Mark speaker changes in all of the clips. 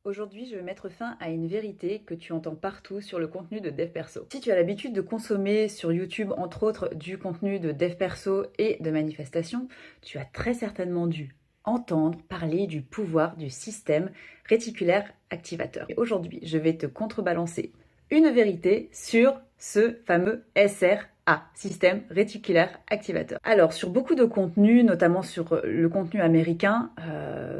Speaker 1: Aujourd'hui, je vais mettre fin à une vérité que tu entends partout sur le contenu de Dev Perso. Si tu as l'habitude de consommer sur YouTube, entre autres, du contenu de Dev Perso et de manifestation, tu as très certainement dû entendre parler du pouvoir du système réticulaire activateur. Et aujourd'hui, je vais te contrebalancer une vérité sur ce fameux SRA, système réticulaire activateur. Alors, sur beaucoup de contenus, notamment sur le contenu américain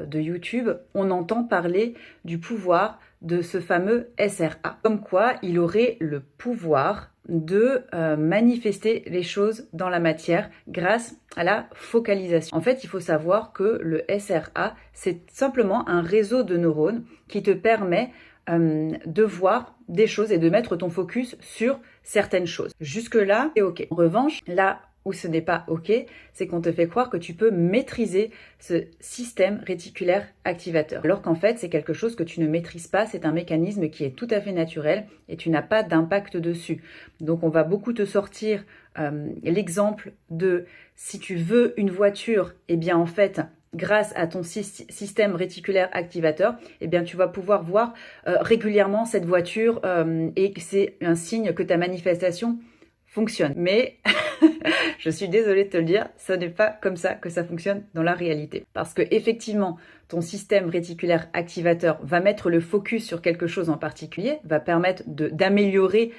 Speaker 1: de YouTube, on entend parler du pouvoir de ce fameux SRA, comme quoi il aurait le pouvoir de manifester les choses dans la matière grâce à la focalisation. En fait, il faut savoir que le SRA, c'est simplement un réseau de neurones qui te permet de voir des choses et de mettre ton focus sur certaines choses. Jusque-là, c'est OK. En revanche, là où ce n'est pas OK, c'est qu'on te fait croire que tu peux maîtriser ce système réticulaire activateur. Alors qu'en fait, c'est quelque chose que tu ne maîtrises pas, c'est un mécanisme qui est tout à fait naturel et tu n'as pas d'impact dessus. Donc on va beaucoup te sortir l'exemple de si tu veux une voiture, eh bien en fait, grâce à ton système réticulaire activateur, eh bien, tu vas pouvoir voir régulièrement cette voiture et c'est un signe que ta manifestation fonctionne. Mais je suis désolée de te le dire, ce n'est pas comme ça que ça fonctionne dans la réalité. Parce que effectivement, ton système réticulaire activateur va mettre le focus sur quelque chose en particulier, va permettre d'améliorer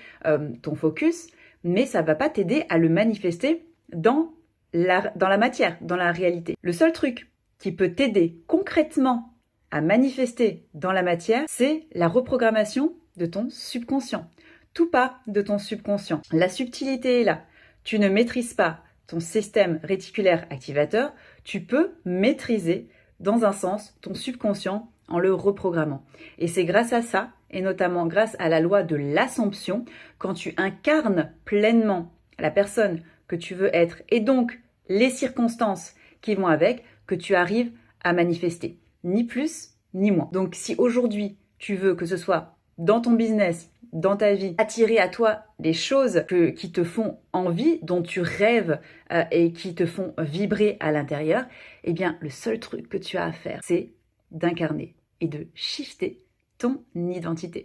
Speaker 1: ton focus, mais ça ne va pas t'aider à le manifester dans la matière, dans la réalité. Le seul truc qui peut t'aider concrètement à manifester dans la matière, c'est la reprogrammation de ton subconscient. Tout part de ton subconscient. La subtilité est là. Tu ne maîtrises pas ton système réticulaire activateur, tu peux maîtriser dans un sens ton subconscient en le reprogrammant. Et c'est grâce à ça, et notamment grâce à la loi de l'Assomption, quand tu incarnes pleinement la personne que tu veux être et donc les circonstances qui vont avec, que tu arrives à manifester. Ni plus, ni moins. Donc si aujourd'hui, tu veux que ce soit dans ton business, dans ta vie, attirer à toi des choses qui te font envie, dont tu rêves et qui te font vibrer à l'intérieur, eh bien, le seul truc que tu as à faire, c'est d'incarner et de shifter ton identité.